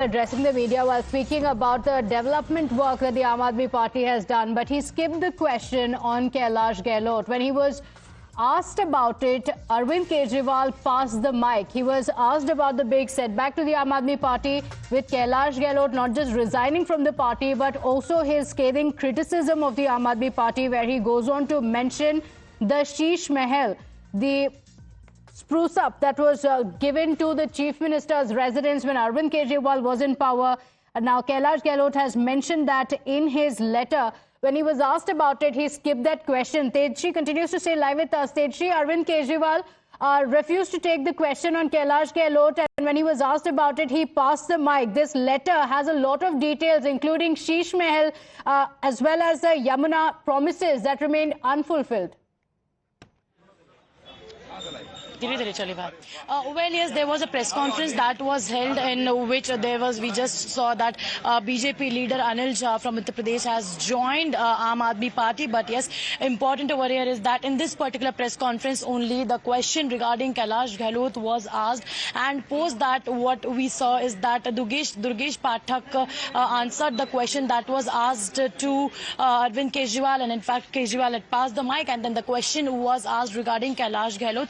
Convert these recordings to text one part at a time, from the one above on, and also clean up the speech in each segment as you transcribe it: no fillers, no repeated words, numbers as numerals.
addressing the media while speaking about the development work that the Aam Aadmi Party has done, but he skipped the question on Kailash Gehlot. When he was asked about it, Arvind Kejriwal passed the mic. He was asked about the big setback to the Aam Aadmi Party with Kailash Gehlot not just resigning from the party, but also his scathing criticism of the Aam Aadmi Party, where he goes on to mention the Sheesh Mahal, the spruce up that was given to the Chief Minister's residence when Arvind Kejriwal was in power. Now, Kailash Gehlot has mentioned that in his letter. When he was asked about it, he skipped that question. Tejshri continues to stay live with us. Tejshri, Arvind Kejriwal refused to take the question on Kailash Gehlot, and when he was asked about it, he passed the mic. This letter has a lot of details, including Sheesh Mahal, as well as the Yamuna promises that remained unfulfilled. Well, yes, there was a press conference that was held in which we just saw that BJP leader Anil Jha from Uttar Pradesh has joined Aam Aadmi Party. But yes, important over here is that in this particular press conference only the question regarding Kailash Gehlot was asked, and post that what we saw is that Durgesh Pathak answered the question that was asked to Arvind Kejriwal, and in fact Kejriwal had passed the mic, and then the question was asked regarding Kailash Gehlot.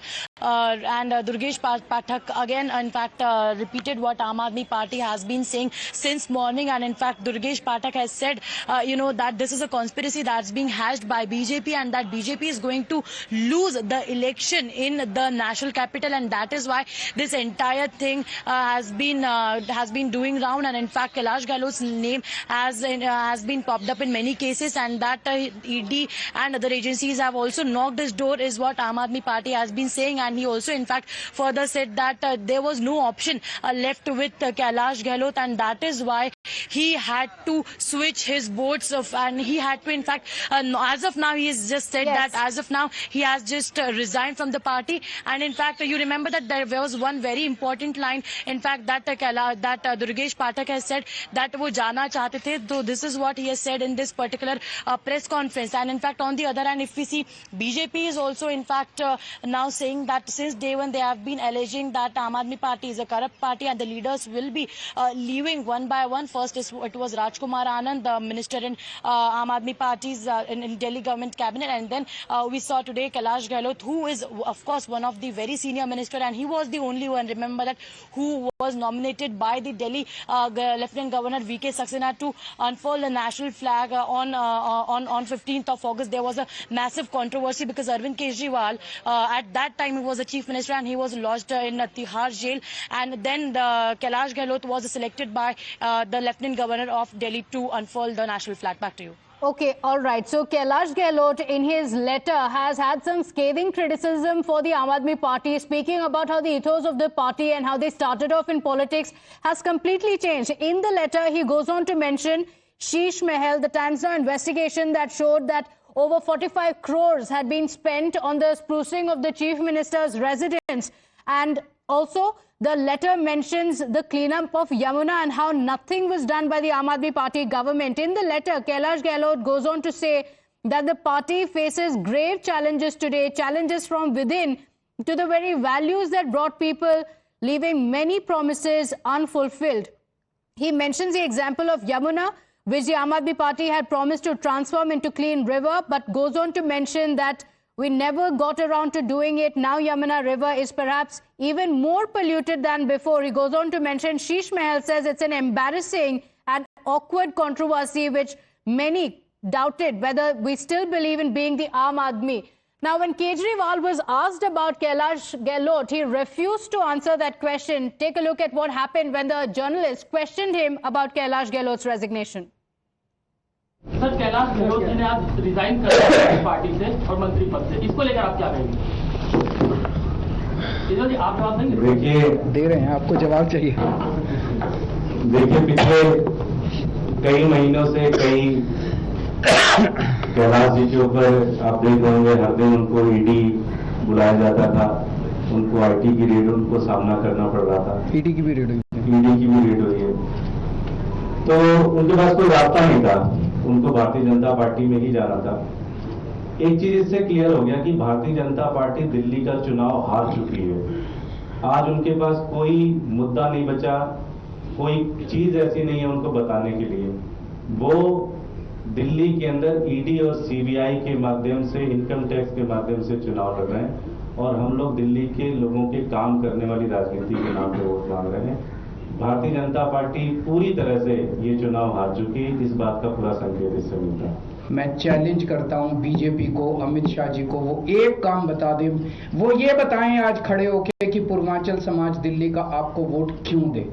And Durgesh Pathak again, in fact, repeated what Aam Aadmi Party has been saying since morning. And in fact, Durgesh Pathak has said, that this is a conspiracy that's being hatched by BJP, and that BJP is going to lose the election in the national capital, and that is why this entire thing has been doing round. And in fact, Kailash Gehlot's name has been popped up in many cases, and that ED and other agencies have also knocked his door, is what Aam Aadmi Party has been saying. And he also, in fact, further said that there was no option left with Kailash Gehlot, and that is why he had to switch his votes and he had to, in fact, as of now, he has just said that as of now, he has just resigned from the party. And in fact, you remember that there was one very important line, in fact, that Durgesh Pathak has said that wo jana chahte the. So this is what he has said in this particular press conference. And in fact, on the other hand, if we see, BJP is also, in fact, now saying that since day one they have been alleging that Aam Aadmi Party is a corrupt party and the leaders will be leaving one by one. First it was Rajkumar Anand, the minister in Aam Aadmi Party's in Delhi government cabinet, and then we saw today Kailash Gehlot, who is of course one of the very senior minister, and he was the only one, remember that, who was nominated by the Delhi Lieutenant Governor VK Saxena to unfurl the national flag on 15th of August. There was a massive controversy because Arvind Kejriwal at that time he was a chief minister and he was lodged in Tihar jail, and then the Kailash Gehlot was selected by the Lieutenant Governor of Delhi to unfurl the national flag. Back to you. Okay, all right. So Kailash Gehlot in his letter has had some scathing criticism for the Aam Aadmi Party, speaking about how the ethos of the party and how they started off in politics has completely changed. In the letter, he goes on to mention Sheesh Mahal, the Times Now investigation that showed that over 45 crores had been spent on the sprucing of the Chief Minister's residence. And also, the letter mentions the cleanup of Yamuna and how nothing was done by the Aam Aadmi Party government. In the letter, Kailash Gehlot goes on to say that the party faces grave challenges today, challenges from within to the very values that brought people, leaving many promises unfulfilled. He mentions the example of Yamuna, which the Aam Aadmi Party had promised to transform into clean river, but goes on to mention that we never got around to doing it. Now Yamuna River is perhaps even more polluted than before. He goes on to mention Sheesh Mahal, says it's an embarrassing and awkward controversy which many doubted whether we still believe in being the Aam Aadmi. Now, when Kejriwal was asked about Kailash Gehlot, he refused to answer that question. Take a look at what happened when the journalist questioned him about Kailash Gehlot's resignation. Sir, Kailash Gehlot ने आज resign कर दिया party से और मंत्री पद से, इसको लेकर आप क्या कहेंगे? जी, आप जवाब देंगे? देखिए, दे रहे हैं, आपको जवाब चाहिए। देखिए, पिछले कई महीनों से कैलाश जी के ऊपर आप देख रहे होंगे, हर दिन उनको ईडी बुलाया जाता था, उनको आईटी की रेड उनको सामना करना पड़ रहा था। ईडी की भी रेड हुई है, तो उनके पास कोई रास्ता नहीं था, उनको भारतीय जनता पार्टी में ही जाना था। एक चीज इससे क्लियर हो गया कि भारतीय जनता पार्टी दिल्ली का चुनाव हार चुकी है। आज उनके पास कोई मुद्दा नहीं बचा, कोई चीज ऐसी नहीं है उनको बताने के लिए। वो दिल्ली के अंदर ईडी और सीबीआई के माध्यम से, इनकम टैक्स के माध्यम से चुनाव लड़ रहे हैं और हम लोग दिल्ली के लोगों के काम करने वाली राजनीति के नाम पे वोट मांग रहे हैं। भारतीय जनता पार्टी पूरी तरह से ये चुनाव हार चुकी है, इस बात का पूरा संकेत इससे मिलता है। मैं चैलेंज करता हूं बीजेपी को, अमित शाह जी को, वो एक काम बता दें, वो ये बताएं आज खड़े होके कि पूर्वांचल समाज दिल्ली का आपको वोट क्यों दे।